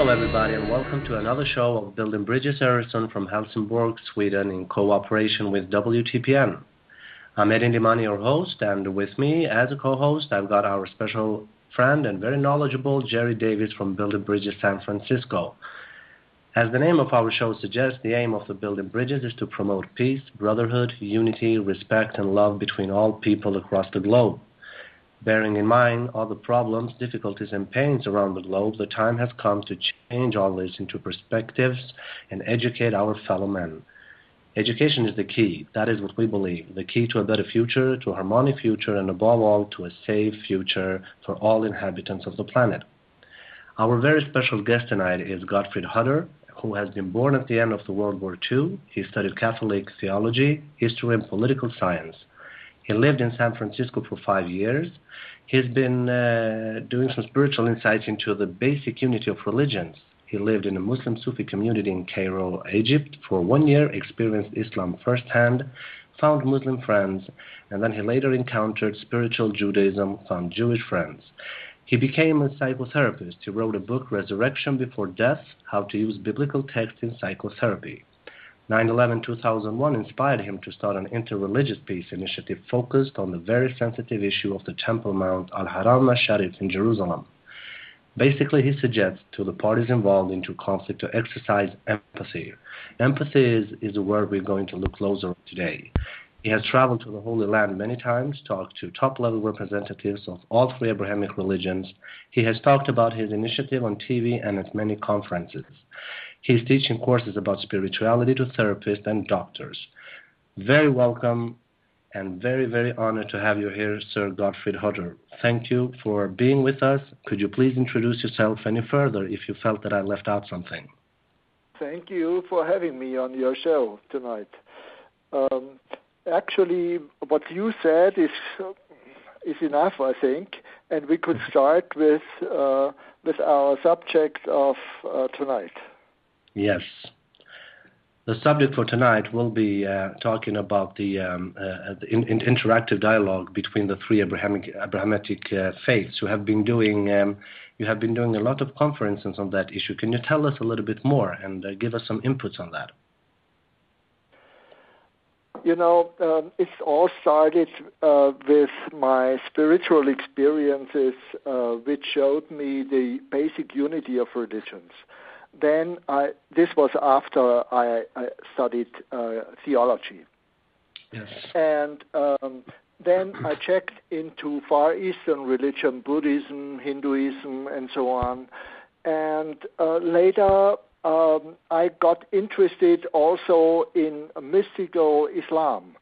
Hello, everybody, and welcome to another show of Building Bridges Oresund from Helsingborg, Sweden, in cooperation with WTPN. I'm Edin Dimani, your host, and with me as a co-host, I've got our special friend and very knowledgeable Jerry Davis from Building Bridges San Francisco. As the name of our show suggests, the aim of the Building Bridges is to promote peace, brotherhood, unity, respect, and love between all people across the globe. Bearing in mind all the problems, difficulties, and pains around the globe, the time has come to change all this into perspectives and educate our fellow men. Education is the key. That is what we believe. The key to a better future, to a harmonic future, and above all, to a safe future for all inhabitants of the planet. Our very special guest tonight is Goddfried, who has been born at the end of the World War II. He studied Catholic theology, history, and political science. He lived in San Francisco for 5 years. He's been doing some spiritual insights into the basic unity of religions. He lived in a Muslim Sufi community in Cairo, Egypt for 1 year, experienced Islam firsthand, found Muslim friends, and then he later encountered spiritual Judaism, found Jewish friends. He became a psychotherapist. He wrote a book, Resurrection Before Death, How to Use Biblical Text in Psychotherapy. 9/11/2001 inspired him to start an interreligious peace initiative focused on the very sensitive issue of the Temple Mount Al-Haram al-Sharif in Jerusalem. Basically, he suggests to the parties involved into conflict to exercise empathy. Empathy is a word we're going to look closer at today. He has traveled to the Holy Land many times, talked to top-level representatives of all three Abrahamic religions. He has talked about his initiative on TV and at many conferences. He's teaching courses about spirituality to therapists and doctors. Very welcome and very, very honored to have you here, Sir Goddfried. Thank you for being with us. Could you please introduce yourself any further if you felt that I left out something? Thank you for having me on your show tonight. Actually, what you said is enough, I think, and we could start with our subject of tonight. Yes. The subject for tonight will be talking about the interactive dialogue between the three Abrahamic faiths. You have been doing a lot of conferences on that issue. Can you tell us a little bit more and give us some inputs on that? You know, it all started with my spiritual experiences, which showed me the basic unity of religions. Then this was after I studied theology. Yes. And then I checked into Far Eastern religion, Buddhism, Hinduism, and so on. And later I got interested also in mystical Islam.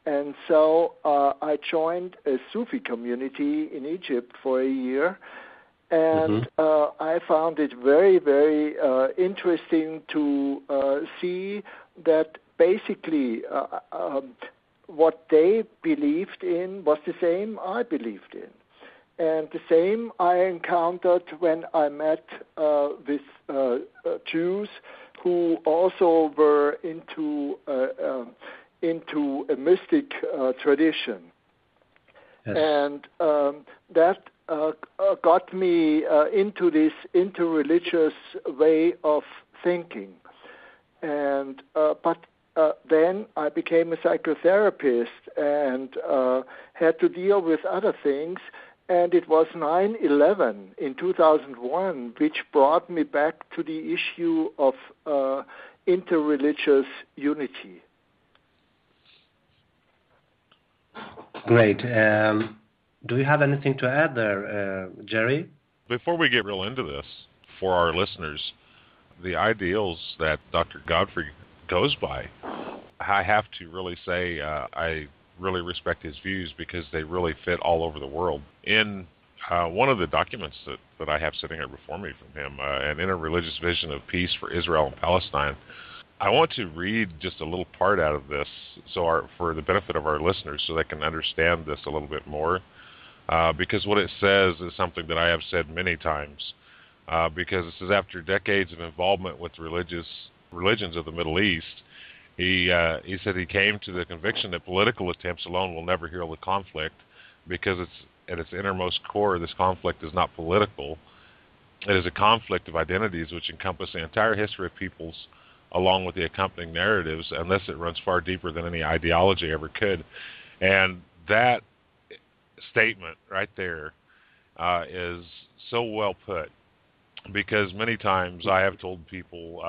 And so I joined a Sufi community in Egypt for a year. And I found it very, very interesting to see that basically what they believed in was the same I believed in. And the same I encountered when I met with Jews who also were into a mystic tradition. Yes. And that got me into this interreligious way of thinking. And but then I became a psychotherapist and had to deal with other things. And it was 9/11 in 2001 which brought me back to the issue of interreligious unity. Great. Do you have anything to add there, Jerry? Before we get real into this, for our listeners, the ideals that Dr. Goddfried goes by, I have to really say I really respect his views because they really fit all over the world. In one of the documents that I have sitting here before me from him, an interreligious vision of peace for Israel and Palestine, I want to read just a little part out of this for the benefit of our listeners so they can understand this a little bit more. Because what it says is something that I have said many times. Because this is after decades of involvement with religions of the Middle East. He said he came to the conviction that political attempts alone will never heal the conflict, because it's at its innermost core, this conflict is not political. It is a conflict of identities which encompass the entire history of peoples along with the accompanying narratives, unless it runs far deeper than any ideology ever could. And that statement right there is so well put, because many times I have told people,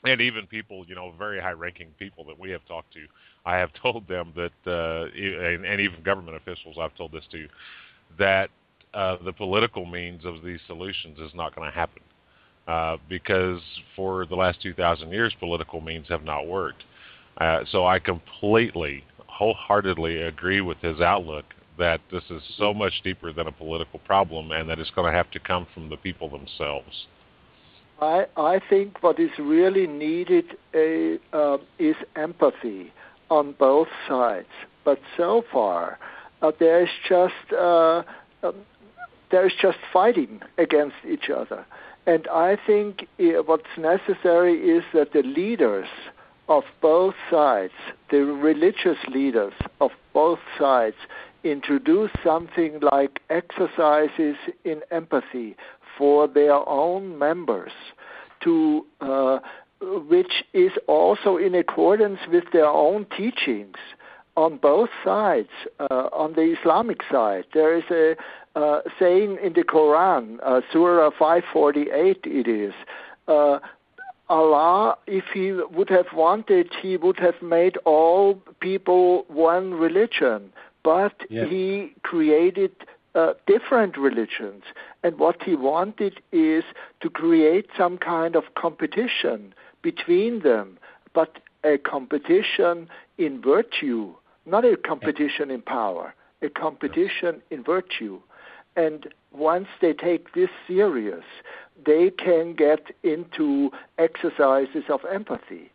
and even people, very high-ranking people that we have talked to, I have told them that, and even government officials I've told this to, that the political means of these solutions is not going to happen. Because for the last 2,000 years, political means have not worked. So I completely, wholeheartedly agree with his outlook that this is so much deeper than a political problem, and that it's going to have to come from the people themselves. I think what is really needed is empathy on both sides. But so far, there is just fighting against each other. And I think what's necessary is that the leaders of both sides, the religious leaders of both sides, introduce something like exercises in empathy for their own members, which is also in accordance with their own teachings on both sides. On the Islamic side, there is a saying in the Quran, Surah 548 it is, Allah, if he would have wanted, he would have made all people one religion, but he created different religions. And what he wanted is to create some kind of competition between them, but a competition in virtue, not a competition in power, a competition in virtue. And once they take this serious, they can get into exercises of empathy.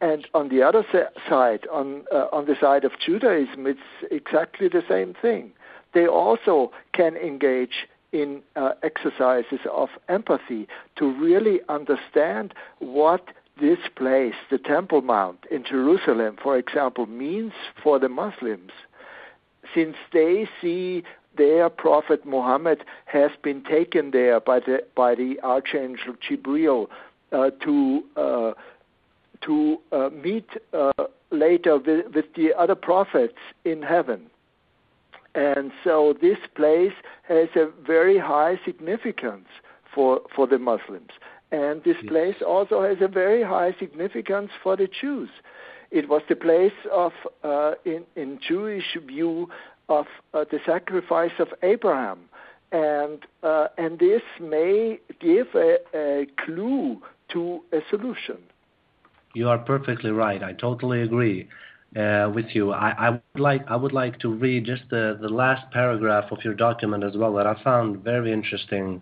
And on the other side, on the side of Judaism, it's exactly the same thing. They also can engage in exercises of empathy to really understand what this place, the Temple Mount in Jerusalem, for example, means for the Muslims, since they see their prophet Muhammad has been taken there by the archangel Jibril to meet later with the other prophets in heaven. And so this place has a very high significance for the Muslims. And this place also has a very high significance for the Jews. It was the place of, in Jewish view, of the sacrifice of Abraham. And this may give a clue to a solution. You are perfectly right. I totally agree with you. I would like to read just the last paragraph of your document as well, that I found very interesting,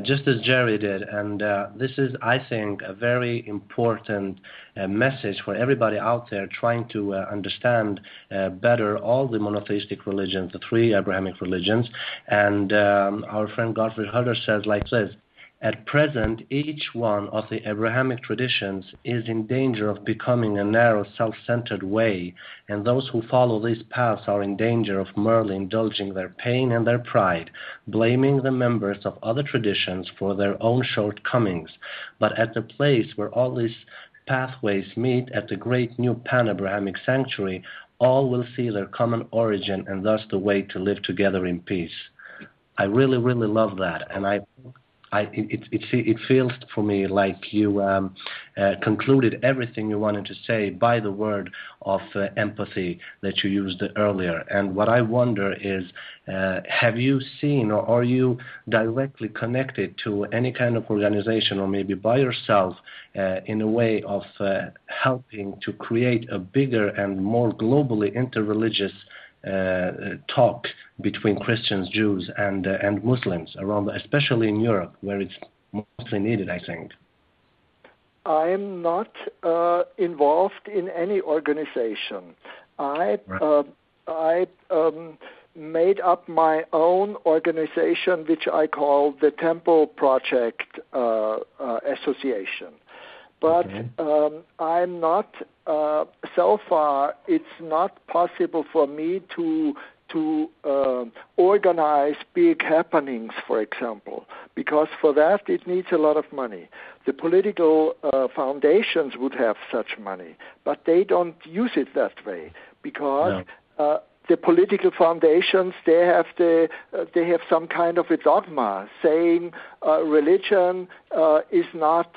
just as Jerry did. And this is, I think, a very important message for everybody out there trying to understand better all the monotheistic religions, the three Abrahamic religions. And our friend Goddfried says like this: at present, each one of the Abrahamic traditions is in danger of becoming a narrow, self-centered way, and those who follow these paths are in danger of merely indulging their pain and their pride, blaming the members of other traditions for their own shortcomings. But at the place where all these pathways meet at the great new Pan-Abrahamic sanctuary, all will see their common origin and thus the way to live together in peace. I really, really love that, and it feels for me like you concluded everything you wanted to say by the word of empathy that you used earlier. And what I wonder is, have you seen, or are you directly connected to any kind of organization, or maybe by yourself, in a way of helping to create a bigger and more globally interreligious talk between Christians, Jews, and Muslims around, especially in Europe, where it's mostly needed, I think? I am not involved in any organization. I made up my own organization, which I call the Temple Project Association. But I'm not, so far, it's not possible for me to organize big happenings, for example. because for that it needs a lot of money. The political foundations would have such money, but they don't use it that way because the political foundations, they have some kind of a dogma saying religion is not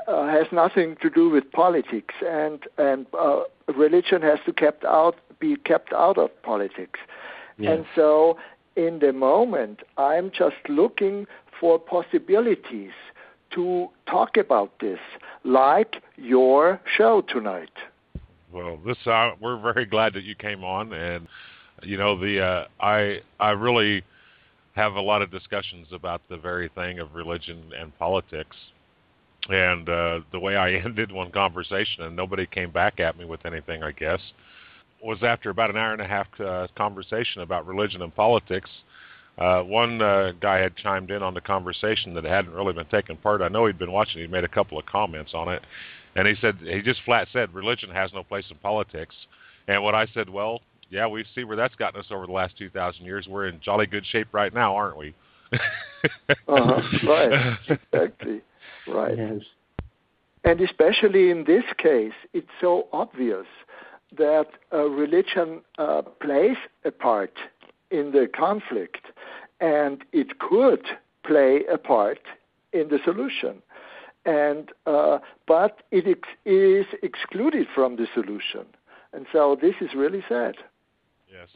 has nothing to do with politics, and religion has to be kept out of politics. Yes. And so, in the moment, I'm just looking for possibilities to talk about this, like your show tonight. Well, we're very glad that you came on, and I really have a lot of discussions about the very thing of religion and politics, and the way I ended one conversation, and nobody came back at me with anything, I guess, was after about an hour and a half conversation about religion and politics. One guy had chimed in on the conversation that hadn't really been taking part. I know he'd been watching. He made a couple of comments on it. And he just flat said, religion has no place in politics. And what I said, well, yeah, we see where that's gotten us over the last 2,000 years. We're in jolly good shape right now, aren't we? Right, exactly, right. Yes. And especially in this case, it's so obvious that religion plays a part in the conflict, and it could play a part in the solution. And but it is excluded from the solution, and so this is really sad. Yes.